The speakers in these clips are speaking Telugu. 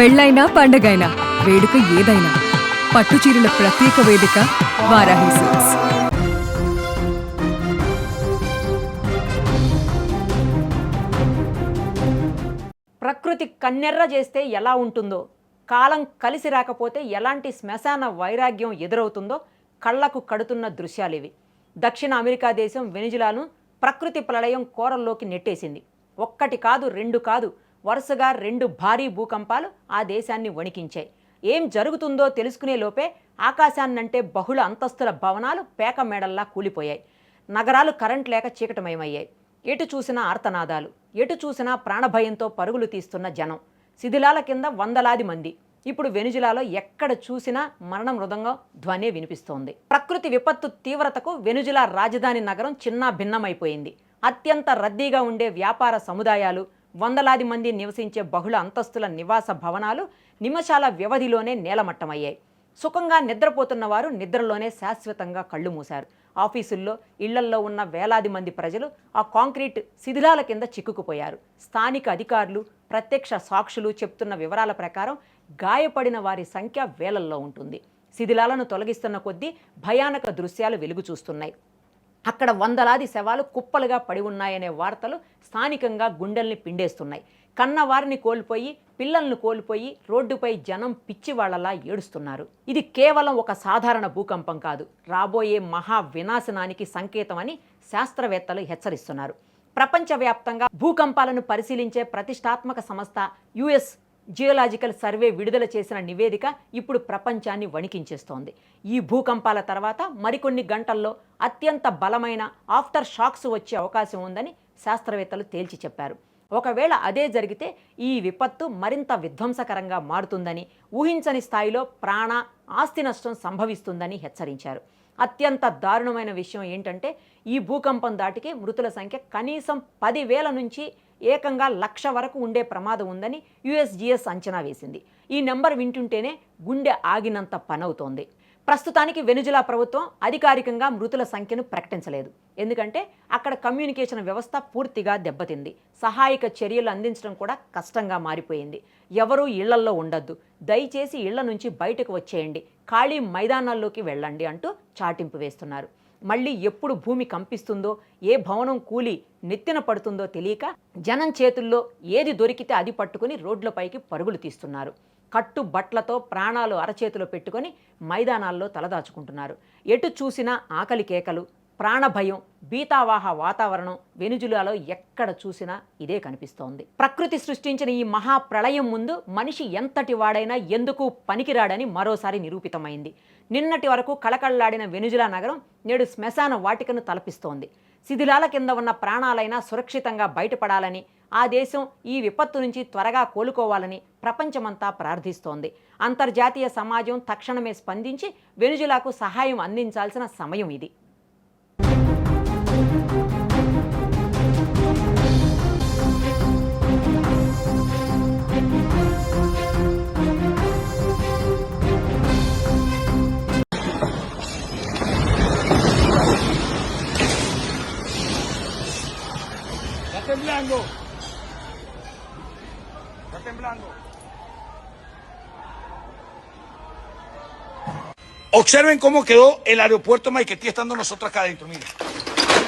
పెళ్ళైనా పండగైనా వేడుక ఏదైనా పట్టుచీరల ప్రత్యేక వేదిక వారాహి సిల్క్స్. ప్రకృతి కన్నెర్ర చేస్తే ఎలా ఉంటుందో, కాలం కలిసి రాకపోతే ఎలాంటి శ్మశాన వైరాగ్యం ఎదురవుతుందో కళ్లకు కడుతున్న దృశ్యాలివి. దక్షిణ అమెరికా దేశం వెనిజులాను ప్రకృతి ప్రళయం కోరల్లోకి నెట్టేసింది. ఒక్కటి కాదు, రెండు కాదు, వరుసగా 2 భారీ భూకంపాలు ఆ దేశాన్ని వణికించాయి. ఏం జరుగుతుందో తెలుసుకునే లోపే ఆకాశాన్నంటే బహుళ అంతస్తుల భవనాలు పేక మేడల్లా కూలిపోయాయి. నగరాలు కరెంట్ లేక చీకటమయమయ్యాయి. ఎటు చూసినా ఆర్తనాదాలు, ఎటు చూసినా ప్రాణభయంతో పరుగులు తీస్తున్న జనం, శిథిలాల కింద వందలాది మంది. ఇప్పుడు వెనిజులాలో ఎక్కడ చూసినా మరణ మృదంగం ధ్వనే వినిపిస్తోంది. ప్రకృతి విపత్తు తీవ్రతకు వెనిజులా రాజధాని నగరం చిన్న భిన్నమైపోయింది. అత్యంత రద్దీగా ఉండే వ్యాపార సముదాయాలు, వందలాది మంది నివసించే బహుళ అంతస్తుల నివాస భవనాలు నిమిషాల వ్యవధిలోనే నేలమట్టమయ్యాయి. సుఖంగా నిద్రపోతున్న వారు నిద్రలోనే శాశ్వతంగా కళ్ళు మూశారు. ఆఫీసుల్లో, ఇళ్లల్లో ఉన్న వేలాది మంది ప్రజలు ఆ కాంక్రీట్ శిథిలాల కింద చిక్కుకుపోయారు. స్థానిక అధికారులు, ప్రత్యక్ష సాక్షులు చెప్తున్న వివరాల ప్రకారం గాయపడిన వారి సంఖ్య వేలల్లో ఉంటుంది. శిథిలాలను తొలగిస్తున్న కొద్దీ భయానక దృశ్యాలు వెలుగు చూస్తున్నాయి. అక్కడ వందలాది శవాలు కుప్పలుగా పడి ఉన్నాయనే వార్తలు స్థానికంగా గుండెల్ని పిండేస్తున్నాయి. కన్నవారిని కోల్పోయి, పిల్లలను కోల్పోయి రోడ్డుపై జనం పిచ్చివాళ్లలా ఏడుస్తున్నారు. ఇది కేవలం ఒక సాధారణ భూకంపం కాదు, రాబోయే మహా వినాశనానికి సంకేతమని శాస్త్రవేత్తలు హెచ్చరిస్తున్నారు. ప్రపంచవ్యాప్తంగా భూకంపాలను పరిశీలించే ప్రతిష్టాత్మక సంస్థ యుఎస్ జియోలాజికల్ సర్వే విడుదల చేసిన నివేదిక ఇప్పుడు ప్రపంచాన్ని వణికించేస్తోంది. ఈ భూకంపాల తర్వాత మరికొన్ని గంటల్లో అత్యంత బలమైన ఆఫ్టర్ షాక్స్ వచ్చే అవకాశం ఉందని శాస్త్రవేత్తలు తేల్చి చెప్పారు. ఒకవేళ అదే జరిగితే ఈ విపత్తు మరింత విధ్వంసకరంగా మారుతుందని, ఊహించని స్థాయిలో ప్రాణ, ఆస్తి నష్టం సంభవిస్తుందని హెచ్చరించారు. అత్యంత దారుణమైన విషయం ఏంటంటే, ఈ భూకంపం దాటికి మృతుల సంఖ్య కనీసం 10,000 నుంచి ఏకంగా 1,00,000 వరకు ఉండే ప్రమాదం ఉందని యుఎస్జిఎస్ అంచనా వేసింది. ఈ నెంబర్ వింటుంటేనే గుండె ఆగినంత పనవుతోంది. ప్రస్తుతానికి వెనిజులా ప్రభుత్వం అధికారికంగా మృతుల సంఖ్యను ప్రకటించలేదు. ఎందుకంటే అక్కడ కమ్యూనికేషన్ వ్యవస్థ పూర్తిగా దెబ్బతింది. సహాయక చర్యలు అందించడం కూడా కష్టంగా మారిపోయింది. ఎవరూ ఇళ్లల్లో ఉండొద్దు, దయచేసి ఇళ్ల నుంచి బయటకు వచ్చేయండి, ఖాళీ మైదానాల్లోకి వెళ్ళండి అంటూ చాటింపు వేస్తున్నారు. మళ్ళీ ఎప్పుడు భూమి కంపిస్తుందో, ఏ భవనం కూలి నెత్తిన పడుతుందో తెలియక జనం చేతుల్లో ఏది దొరికితే అది పట్టుకుని రోడ్లపైకి పరుగులు తీస్తున్నారు. కట్టు బట్లతో ప్రాణాలు అరచేతిలో పెట్టుకొని మైదానాల్లో తలదాచుకుంటున్నారు. ఎటు చూసినా ఆకలి కేకలు, ప్రాణభయం, భీతావాహ వాతావరణం వెనిజులాలో ఎక్కడ చూసినా ఇదే కనిపిస్తోంది. ప్రకృతి సృష్టించిన ఈ మహాప్రళయం ముందు మనిషి ఎంతటి వాడైనా ఎందుకు పనికిరాడని మరోసారి నిరూపితమైంది. నిన్నటి వరకు కళకళలాడిన వెనిజులా నగరం నేడు శ్మశాన వాటికను తలపిస్తోంది. శిథిలాల కింద ఉన్న ప్రాణాలైనా సురక్షితంగా బయటపడాలని, ఆ దేశం ఈ విపత్తు నుంచి త్వరగా కోలుకోవాలని ప్రపంచమంతా ప్రార్థిస్తోంది. అంతర్జాతీయ సమాజం తక్షణమే స్పందించి వెనిజులాకు సహాయం అందించాల్సిన సమయం ఇది. Temblando. Está temblando. Observen cómo quedó el aeropuerto de Maiquetía estando nosotros acá adentro. Miren,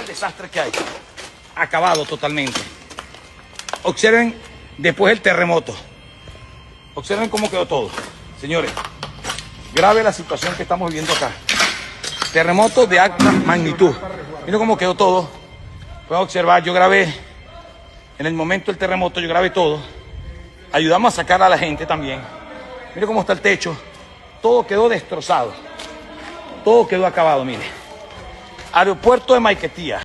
el desastre que hay. Acabado totalmente. Observen después el terremoto. Observen cómo quedó todo. Señores, grave la situación que estamos viviendo acá. Terremoto de alta magnitud. Miren cómo quedó todo. Pueden observar, yo grabé. En el momento del terremoto yo grabé todo. Ayudamos a sacar a la gente también. Mire cómo está el techo. Todo quedó destrozado. Todo quedó acabado, mire. Aeropuerto de Maiquetía.